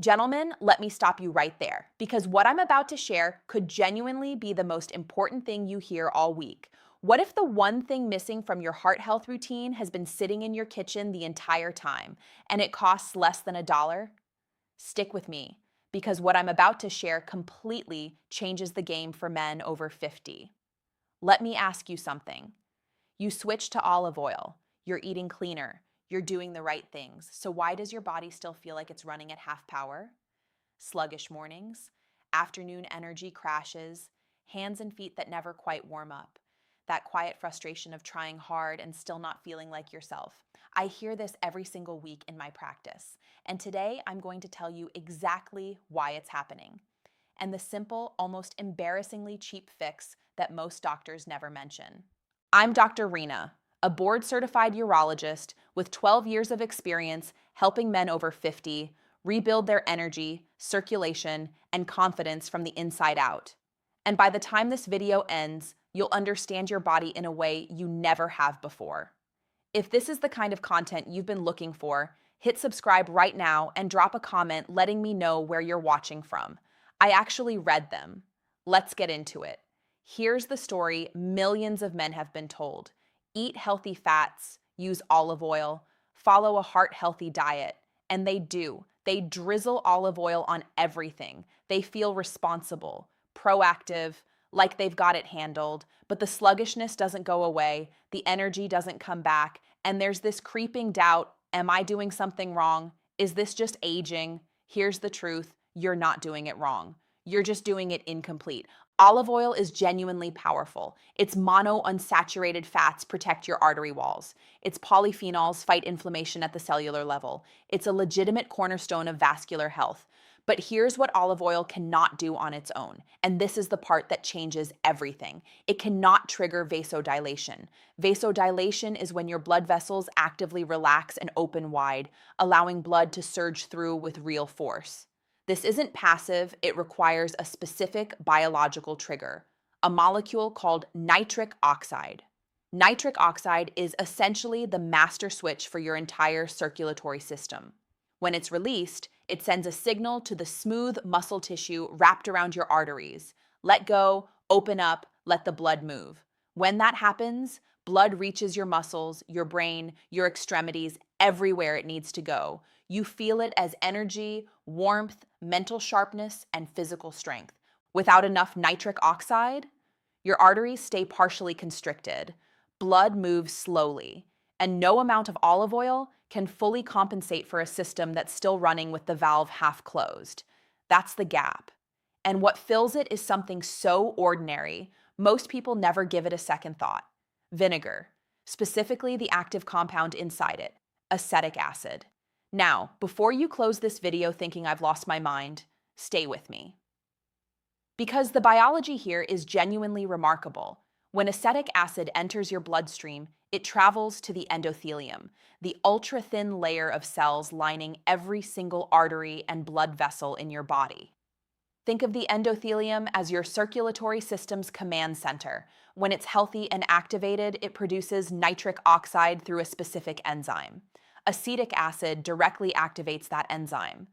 Gentlemen, let me stop you right there, because what I'm about to share could genuinely be the most important thing you hear all week. What if the one thing missing from your heart health routine has been sitting in your kitchen the entire time, and it costs less than $1? Stick with me, because what I'm about to share completely changes the game for men over 50. Let me ask you something. You switch to olive oil, you're eating cleaner, you're doing the right things. So why does your body still feel like it's running at half power? Sluggish mornings, afternoon energy crashes, hands and feet that never quite warm up, that quiet frustration of trying hard and still not feeling like yourself. I hear this every single week in my practice, and today I'm going to tell you exactly why it's happening and the simple, almost embarrassingly cheap fix that most doctors never mention. I'm Dr. REENA, a board-certified urologist with 12 years of experience helping men over 50 rebuild their energy, circulation, and confidence from the inside out. And by the time this video ends, you'll understand your body in a way you never have before. If this is the kind of content you've been looking for, hit subscribe right now and drop a comment letting me know where you're watching from. I actually read them. Let's get into it. Here's the story millions of men have been told. Eat healthy fats, use olive oil, follow a heart-healthy diet. And they do. They drizzle olive oil on everything. They feel responsible, proactive, like they've got it handled, but the sluggishness doesn't go away, the energy doesn't come back, and there's this creeping doubt, am I doing something wrong? Is this just aging? Here's the truth, you're not doing it wrong. You're just doing it incomplete. Olive oil is genuinely powerful. Its monounsaturated fats protect your artery walls. Its polyphenols fight inflammation at the cellular level. It's a legitimate cornerstone of vascular health. But here's what olive oil cannot do on its own, and this is the part that changes everything. It cannot trigger vasodilation. Vasodilation is when your blood vessels actively relax and open wide, allowing blood to surge through with real force. This isn't passive, it requires a specific biological trigger, a molecule called nitric oxide. Nitric oxide is essentially the master switch for your entire circulatory system. When it's released, it sends a signal to the smooth muscle tissue wrapped around your arteries. Let go, open up, let the blood move. When that happens, blood reaches your muscles, your brain, your extremities, everywhere it needs to go. You feel it as energy, warmth, mental sharpness, and physical strength. Without enough nitric oxide, your arteries stay partially constricted. Blood moves slowly, and no amount of olive oil can fully compensate for a system that's still running with the valve half closed. That's the gap. And what fills it is something so ordinary, most people never give it a second thought. Vinegar, specifically the active compound inside it, acetic acid. Now, before you close this video thinking I've lost my mind, stay with me. Because the biology here is genuinely remarkable. When acetic acid enters your bloodstream, it travels to the endothelium, the ultra-thin layer of cells lining every single artery and blood vessel in your body. Think of the endothelium as your circulatory system's command center. When it's healthy and activated, it produces nitric oxide through a specific enzyme. Acetic acid directly activates that enzyme.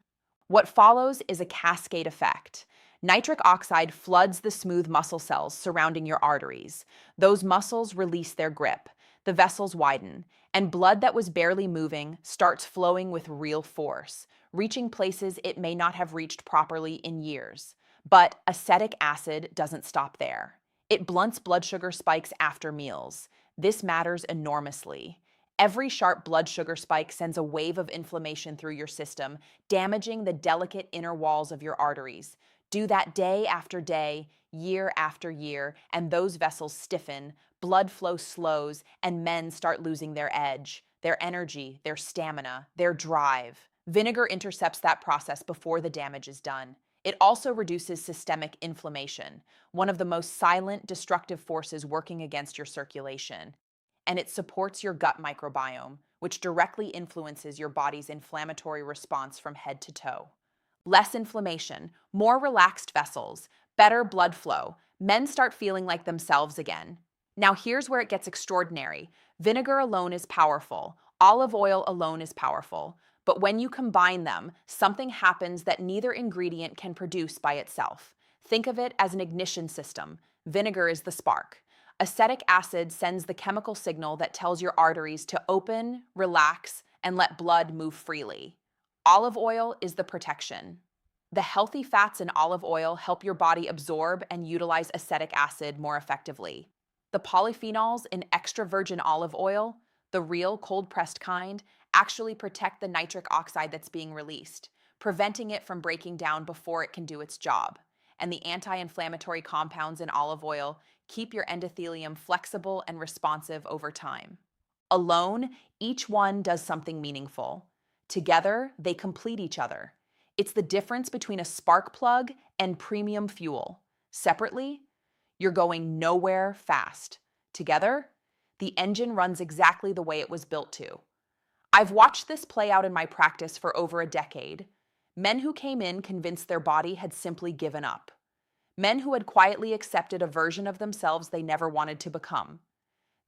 What follows is a cascade effect. Nitric oxide floods the smooth muscle cells surrounding your arteries. Those muscles release their grip, the vessels widen, and blood that was barely moving starts flowing with real force, reaching places it may not have reached properly in years. But acetic acid doesn't stop there. It blunts blood sugar spikes after meals. This matters enormously. Every sharp blood sugar spike sends a wave of inflammation through your system, damaging the delicate inner walls of your arteries. Do that day after day, year after year, and those vessels stiffen, blood flow slows, and men start losing their edge, their energy, their stamina, their drive. Vinegar intercepts that process before the damage is done. It also reduces systemic inflammation, one of the most silent, destructive forces working against your circulation. And it supports your gut microbiome, which directly influences your body's inflammatory response from head to toe. Less inflammation, more relaxed vessels, better blood flow. Men start feeling like themselves again. Now here's where it gets extraordinary. Vinegar alone is powerful. Olive oil alone is powerful. But when you combine them, something happens that neither ingredient can produce by itself. Think of it as an ignition system. Vinegar is the spark. Acetic acid sends the chemical signal that tells your arteries to open, relax, and let blood move freely. Olive oil is the protection. The healthy fats in olive oil help your body absorb and utilize acetic acid more effectively. The polyphenols in extra virgin olive oil, the real cold-pressed kind, actually protect the nitric oxide that's being released, preventing it from breaking down before it can do its job. And the anti-inflammatory compounds in olive oil keep your endothelium flexible and responsive over time. Alone, each one does something meaningful. Together, they complete each other. It's the difference between a spark plug and premium fuel. Separately, you're going nowhere fast. Together, the engine runs exactly the way it was built to. I've watched this play out in my practice for over a decade. Men who came in convinced their body had simply given up. Men who had quietly accepted a version of themselves they never wanted to become.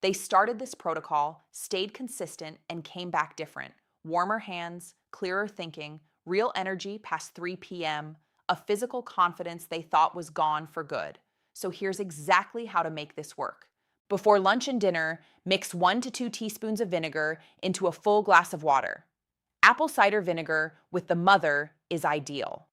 They started this protocol, stayed consistent, and came back different. Warmer hands, clearer thinking, real energy past 3 p.m., a physical confidence they thought was gone for good. So here's exactly how to make this work. Before lunch and dinner, mix 1 to 2 teaspoons of vinegar into a full glass of water. Apple cider vinegar with the mother is ideal.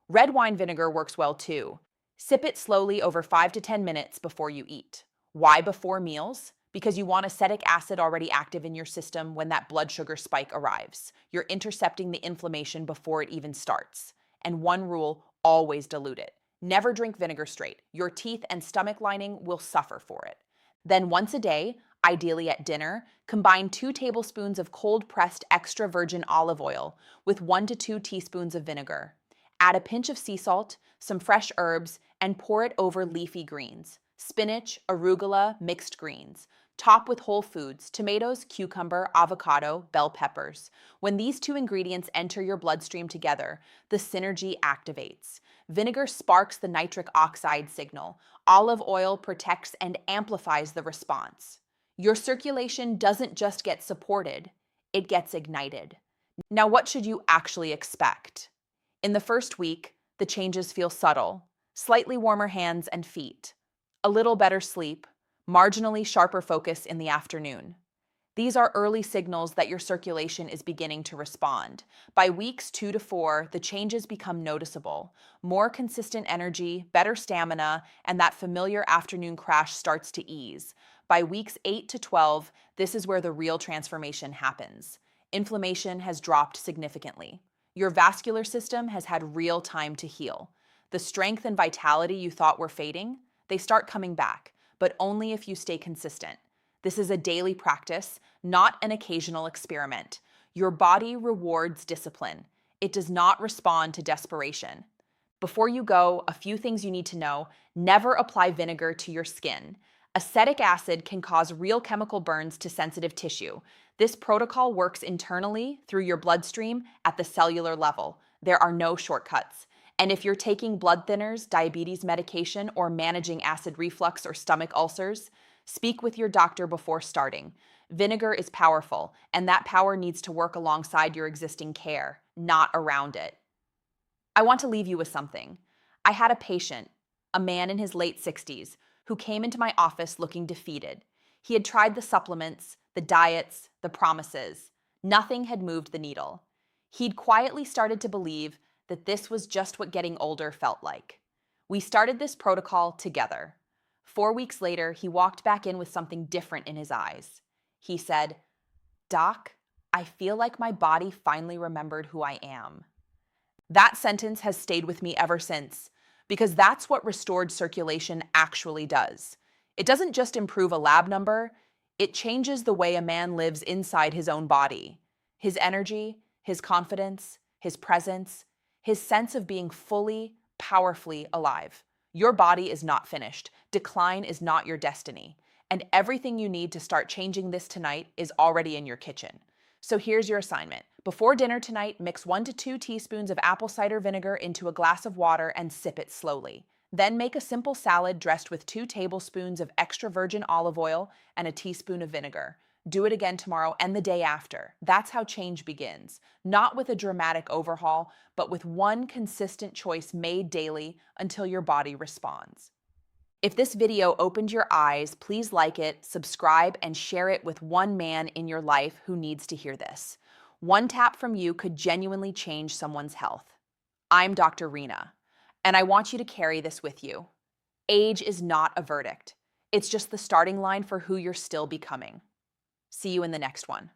Red wine vinegar works well too. Sip it slowly over 5 to 10 minutes before you eat. Why before meals? Because you want acetic acid already active in your system when that blood sugar spike arrives. You're intercepting the inflammation before it even starts. And one rule, always dilute it. Never drink vinegar straight. Your teeth and stomach lining will suffer for it. Then once a day, ideally at dinner, combine 2 tablespoons of cold-pressed extra virgin olive oil with 1 to 2 teaspoons of vinegar. Add a pinch of sea salt, some fresh herbs, and pour it over leafy greens. Spinach, arugula, mixed greens. Top with whole foods, tomatoes, cucumber, avocado, bell peppers. When these 2 ingredients enter your bloodstream together, the synergy activates. Vinegar sparks the nitric oxide signal. Olive oil protects and amplifies the response. Your circulation doesn't just get supported, it gets ignited. Now, what should you actually expect? In the first week, the changes feel subtle. Slightly warmer hands and feet. A little better sleep. Marginally sharper focus in the afternoon. These are early signals that your circulation is beginning to respond. By weeks 2 to 4, the changes become noticeable. More consistent energy, better stamina, and that familiar afternoon crash starts to ease. By weeks 8 to 12, this is where the real transformation happens. Inflammation has dropped significantly. Your vascular system has had real time to heal. The strength and vitality you thought were fading, they start coming back, but only if you stay consistent. This is a daily practice, not an occasional experiment. Your body rewards discipline. It does not respond to desperation. Before you go, a few things you need to know. Never apply vinegar to your skin. Acetic acid can cause real chemical burns to sensitive tissue. This protocol works internally through your bloodstream at the cellular level. There are no shortcuts. And if you're taking blood thinners, diabetes medication, or managing acid reflux or stomach ulcers, speak with your doctor before starting. Vinegar is powerful, and that power needs to work alongside your existing care, not around it. I want to leave you with something. I had a patient, a man in his late 60s, who came into my office looking defeated. He had tried the supplements, the diets, the promises. Nothing had moved the needle. He'd quietly started to believe that this was just what getting older felt like. We started this protocol together. 4 weeks later, he walked back in with something different in his eyes. He said, "Doc, I feel like my body finally remembered who I am." That sentence has stayed with me ever since, because that's what restored circulation actually does. It doesn't just improve a lab number, it changes the way a man lives inside his own body. His energy, his confidence, his presence, his sense of being fully, powerfully alive. Your body is not finished. Decline is not your destiny. And everything you need to start changing this tonight is already in your kitchen. So here's your assignment. Before dinner tonight, mix 1 to 2 teaspoons of apple cider vinegar into a glass of water and sip it slowly. Then make a simple salad dressed with 2 tablespoons of extra virgin olive oil and a teaspoon of vinegar. Do it again tomorrow and the day after. That's how change begins. Not with a dramatic overhaul, but with one consistent choice made daily until your body responds. If this video opened your eyes, please like it, subscribe, and share it with one man in your life who needs to hear this. One tap from you could genuinely change someone's health. I'm Dr. REENA, and I want you to carry this with you. Age is not a verdict. It's just the starting line for who you're still becoming. See you in the next one.